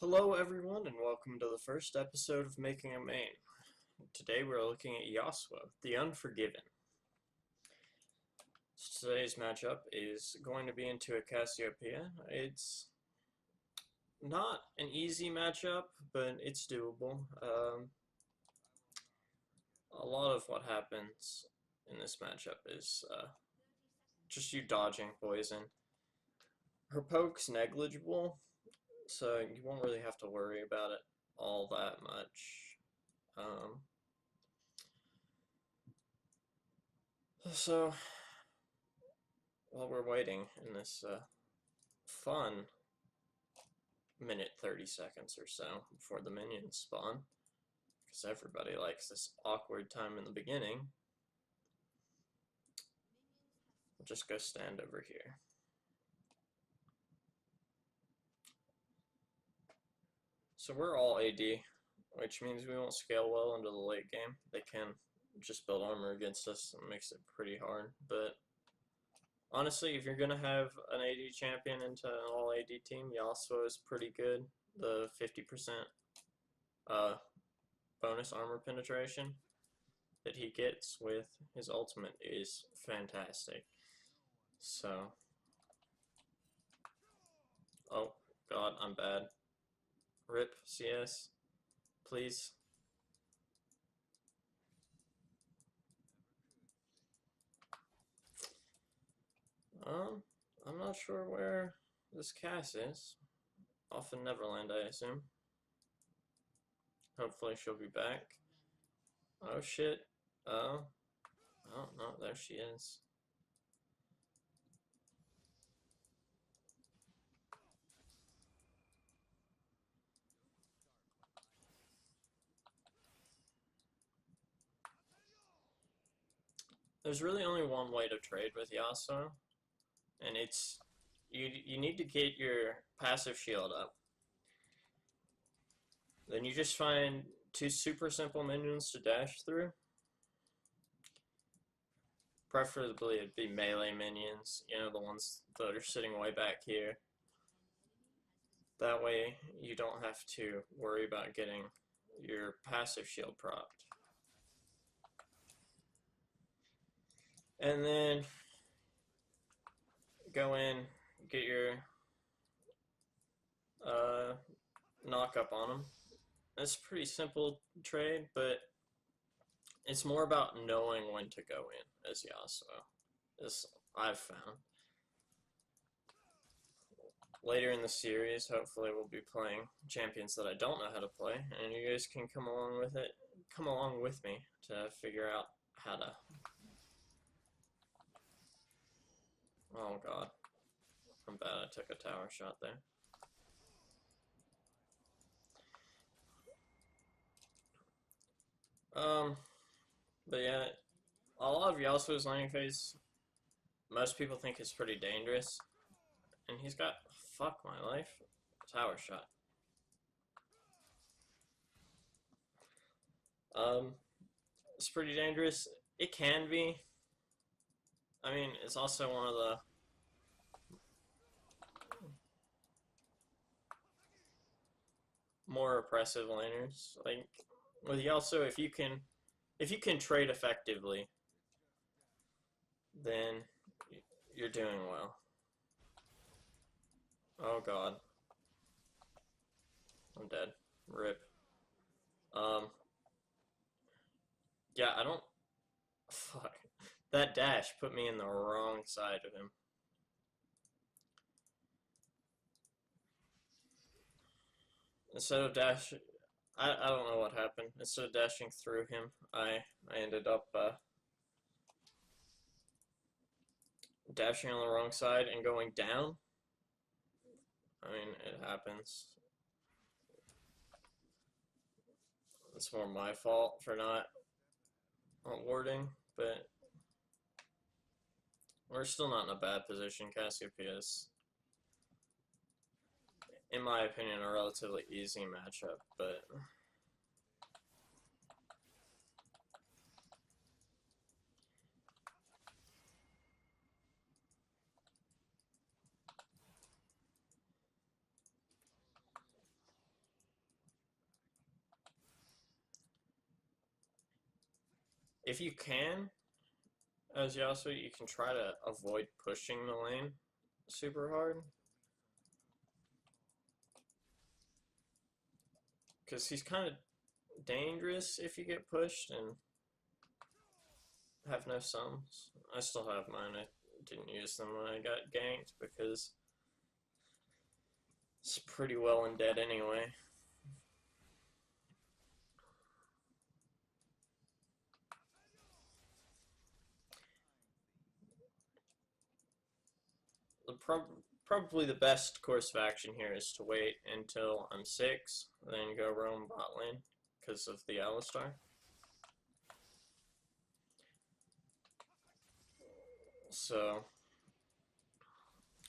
Hello everyone and welcome to the first episode of Making a Main. Today we're looking at Yasuo, the Unforgiven. Today's matchup is going to be into a Cassiopeia. It's not an easy matchup, but it's doable. A lot of what happens in this matchup is just you dodging poison. Her poke's negligible, so you won't really have to worry about it all that much. So, while we're waiting in this fun minute 30 seconds or so before the minions spawn, because everybody likes this awkward time in the beginning, we'll just go stand over here. So we're all AD, which means we won't scale well into the late game. They can just build armor against us and makes it pretty hard, but honestly, if you're going to have an AD champion into an all AD team, Yasuo is pretty good. The 50% bonus armor penetration that he gets with his ultimate is fantastic. So, oh god, I'm bad. RIP CS, please. I'm not sure where this Cass is. Off in Neverland, I assume. Hopefully she'll be back. Oh shit. Oh no, there she is. There's really only one way to trade with Yasuo, and it's you need to get your passive shield up. Then you just find two super simple minions to dash through. Preferably it'd be melee minions, you know, the ones that are sitting way back here. That way you don't have to worry about getting your passive shield propped. And then go in, get your knock up on them. It's a pretty simple trade, but it's more about knowing when to go in as Yasuo, as I've found. Later in the series, hopefully we'll be playing champions that I don't know how to play, and you guys can come along with me to figure out how to. Oh god, I'm bad. I took a tower shot there. But yeah, a lot of Yasuo's laning phase, most people think is pretty dangerous, and he's got, fuck my life, tower shot. It's pretty dangerous. It can be. I mean, it's also one of the more oppressive laners. Like with Yasuo, if you can trade effectively, then you're doing well. Oh god, I'm dead. RIP. Yeah, I don't. Fuck. That dash put me in the wrong side of him. Instead of dashing, I don't know what happened. Instead of dashing through him, I ended up dashing on the wrong side and going down. I mean, it happens. It's more my fault for not warding, but we're still not in a bad position. Cassiopeia is, in my opinion, a relatively easy matchup, but if you can, as Yasuo, you can try to avoid pushing the lane super hard. Because he's kind of dangerous if you get pushed and have no sums. I still have mine. I didn't use them when I got ganked because it's pretty well and dead anyway. Probably the best course of action here is to wait until I'm 6, then go roam bot lane because of the Alistar. So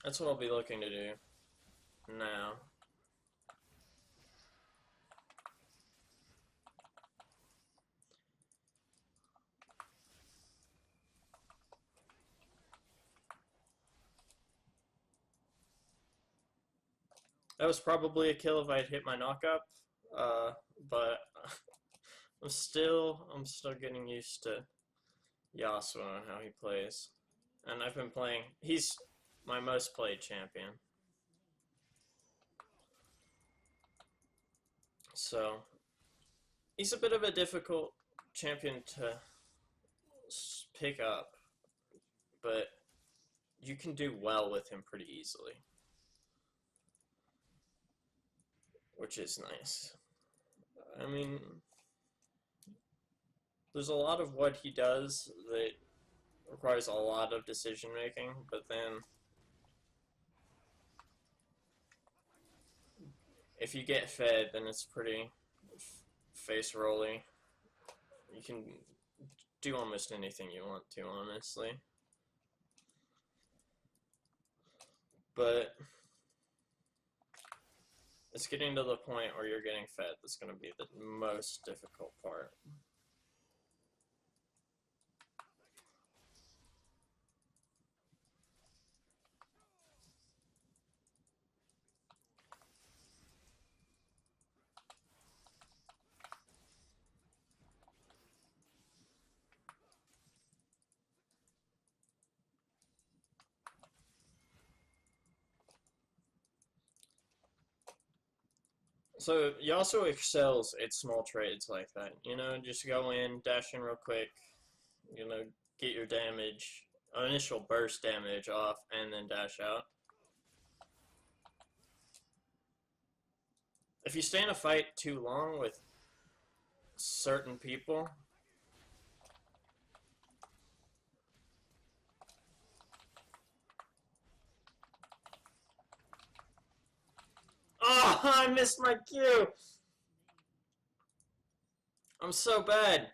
that's what I'll be looking to do now. That was probably a kill if I had hit my knockup, but I'm still getting used to Yasuo and how he plays. And I've been playing, he's my most played champion. So, he's a bit of a difficult champion to pick up, but you can do well with him pretty easily, which is nice. I mean, there's a lot of what he does that requires a lot of decision making, but then if you get fed, then it's pretty face rolly. You can do almost anything you want to, honestly. But it's getting to the point where you're getting fed that's going to be the most difficult part. So Yasuo excels at small trades like that. You know, just go in, dash in real quick, you know, get your damage, initial burst damage off, and then dash out. If you stay in a fight too long with certain people, oh, I missed my Q! I'm so bad.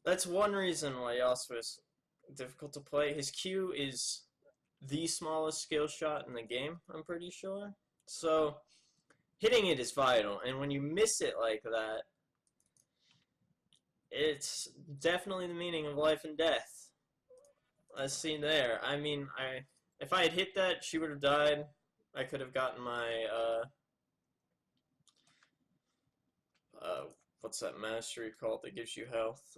That's one reason why Yasuo is difficult to play. His Q is the smallest skill shot in the game, I'm pretty sure. So, hitting it is vital, and when you miss it like that, it's definitely the meaning of life and death. As seen there. I mean, if I had hit that, she would have died. I could have gotten my, what's that mastery called that gives you health?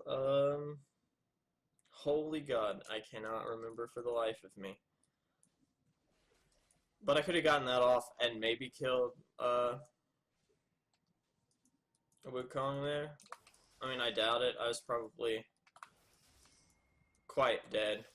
Holy God, I cannot remember for the life of me. But I could have gotten that off and maybe killed, Wukong there. I mean, I doubt it. I was probably quite dead.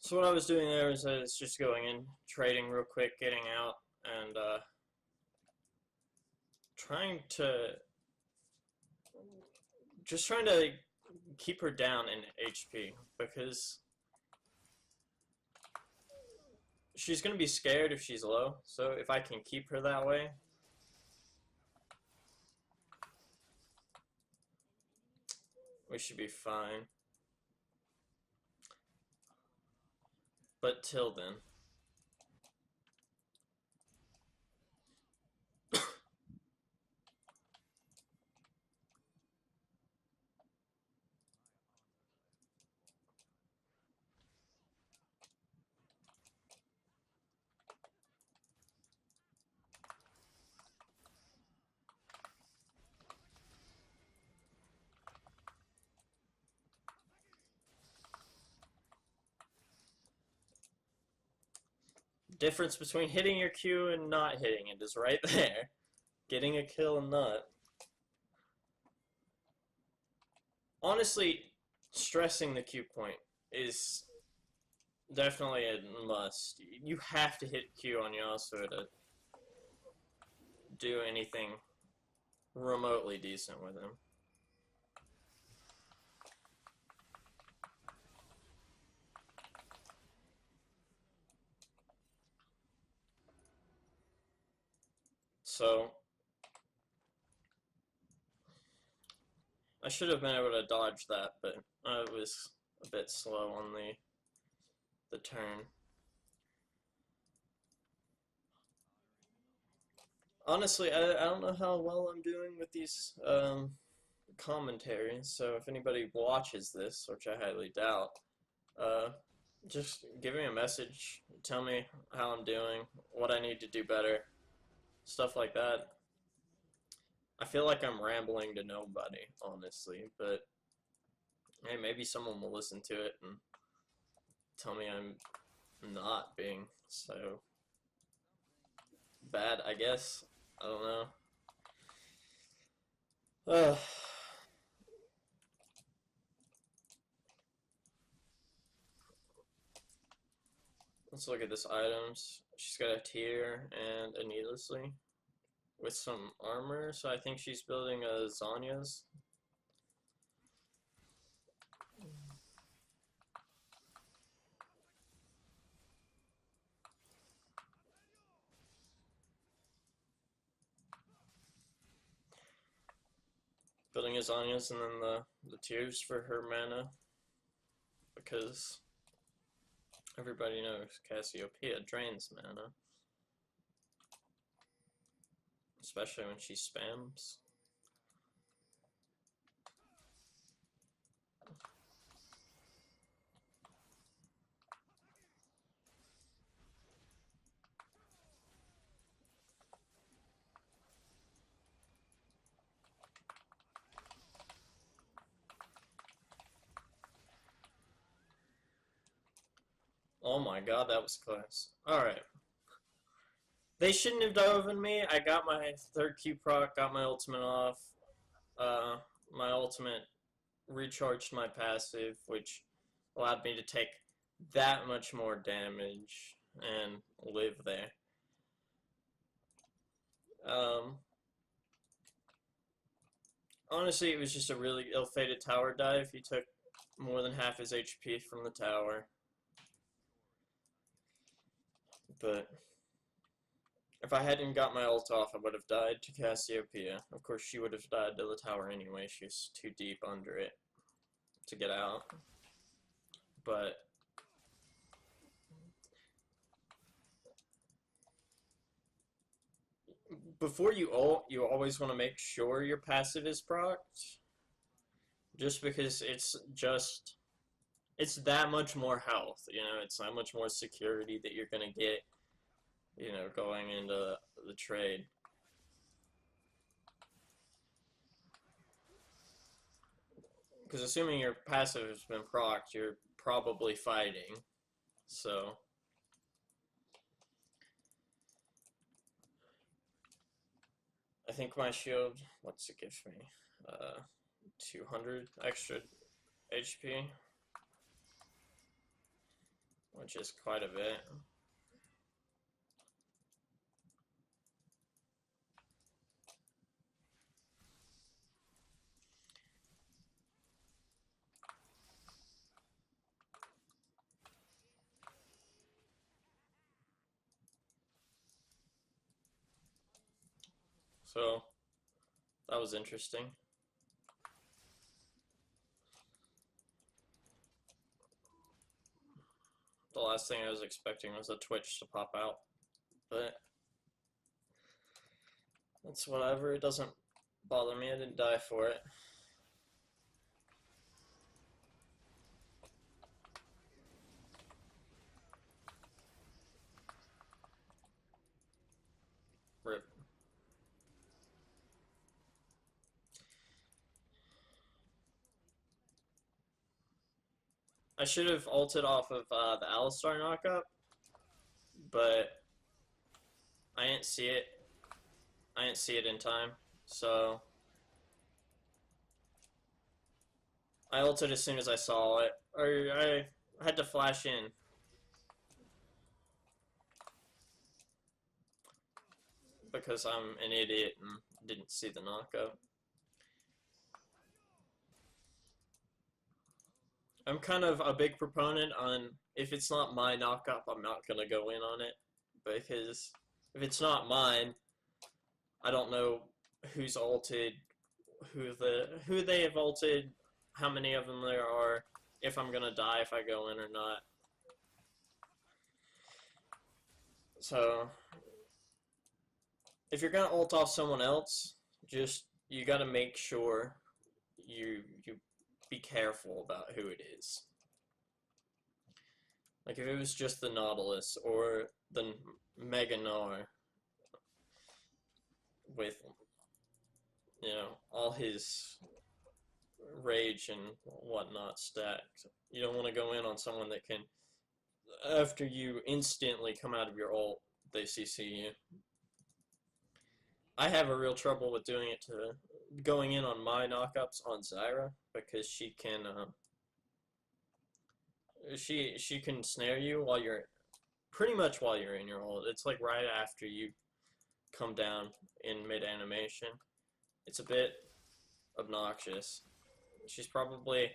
So what I was doing there is just going in, trading real quick, getting out, and trying to keep her down in HP, because she's going to be scared if she's low, so if I can keep her that way, we should be fine. But till then. Difference between hitting your Q and not hitting it is right there. Getting a kill and not. Honestly, stressing the Q point is definitely a must. You have to hit Q on Yasuo to do anything remotely decent with him. So, I should have been able to dodge that, but I was a bit slow on the turn. Honestly, I don't know how well I'm doing with these commentaries, so if anybody watches this, which I highly doubt, just give me a message, tell me how I'm doing, what I need to do better, stuff like that. I feel like I'm rambling to nobody, honestly, but hey, maybe someone will listen to it and tell me I'm not being so bad, I guess. I don't know. Let's look at this items. She's got a tier and a needlessly with some armor, so I think she's building a Zanya's. Building a Zanya's and then the tiers for her mana, because everybody knows Cassiopeia drains mana, especially when she spams. Oh my god, that was close. Alright. They shouldn't have dove on me. I got my third Q proc, got my ultimate off. My ultimate recharged my passive, which allowed me to take that much more damage and live there. Honestly, it was just a really ill-fated tower dive. He took more than half his HP from the tower. But if I hadn't got my ult off, I would have died to Cassiopeia. Of course, she would have died to the tower anyway. She's too deep under it to get out. But before you ult, you always want to make sure your passive is procced. Just because it's that much more health, you know, it's that much more security that you're gonna get, you know, going into the trade. Because assuming your passive has been procced, you're probably fighting, so. I think my shield, what's it give me? 200 extra HP, which is quite a bit. So, that was interesting. last thing I was expecting was a Twitch to pop out, but that's whatever. It doesn't bother me. I didn't die for it. Rip. I should have ulted off of the Alistar knockup, but I didn't see it. I didn't see it in time, so I ulted as soon as I saw it. Or I had to flash in. Because I'm an idiot and didn't see the knockup. I'm kind of a big proponent on, if it's not my knockup, I'm not gonna go in on it, because if it's not mine, I don't know who's ulted, who they have ulted, how many of them there are, if I'm gonna die if I go in or not. So if you're gonna ult off someone else, you gotta make sure you be careful about who it is. Like if it was just the Nautilus or the Mega Gnar with, you know, all his rage and whatnot stacked, you don't want to go in on someone that can, after you instantly come out of your ult, they CC you. I have a real trouble with doing it to going in on my knockups on Zyra, because she can she can snare you while you're pretty much while you're in your ult. It's like right after you come down in mid animation. It's a bit obnoxious. She's probably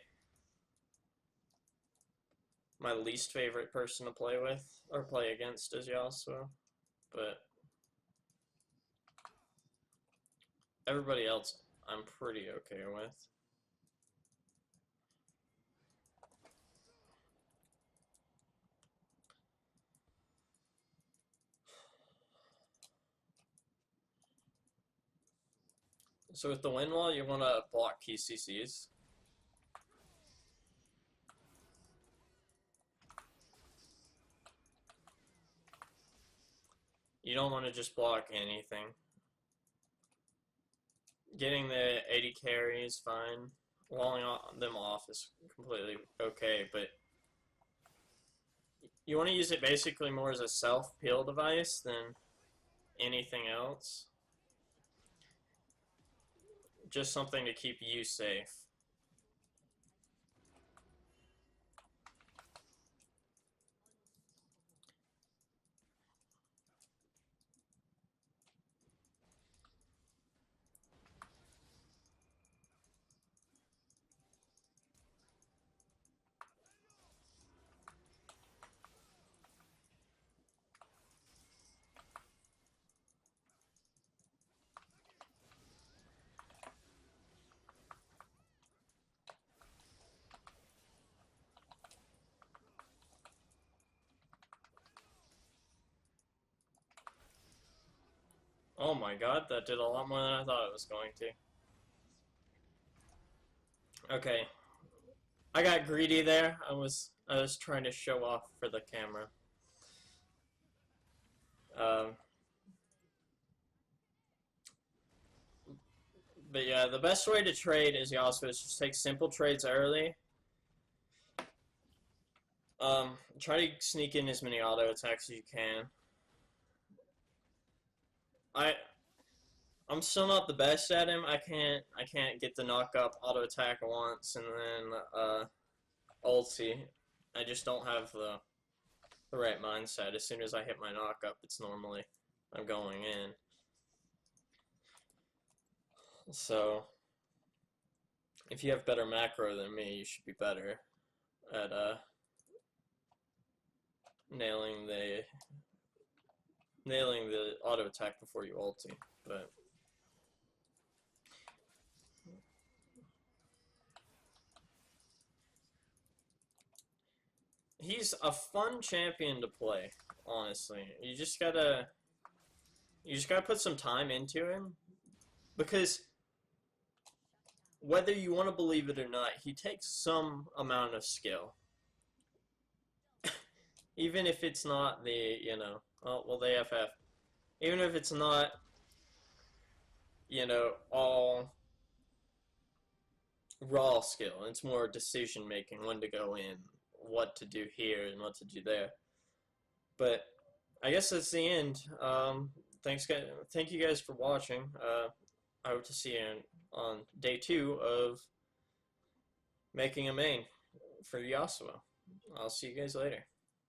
my least favorite person to play with or play against is Yasuo, but everybody else I'm pretty okay with. So with the wind wall, you want to block key CCs. You don't want to just block anything. Getting the 80 carry is fine. Walling them off is completely okay, but you want to use it basically more as a self-peel device than anything else. Just something to keep you safe. Oh my god, that did a lot more than I thought it was going to. Okay. I got greedy there. I was trying to show off for the camera. But yeah, the best way to trade is Yasuo is just take simple trades early. Try to sneak in as many auto attacks as you can. I'm still not the best at him. I can't get the knock up auto attack once and then ulti. I just don't have the right mindset. As soon as I hit my knock up, it's normally I'm going in. So if you have better macro than me, you should be better at nailing the auto attack before you ulti. But he's a fun champion to play, honestly. You just gotta put some time into him, because whether you want to believe it or not, he takes some amount of skill. Even if it's not the, oh, well, the FF. Even if it's not, all raw skill. It's more decision making, when to go in, what to do here, and what to do there. But I guess that's the end. Thank you guys for watching. I hope to see you on day 2 of making a main for Yasuo. I'll see you guys later.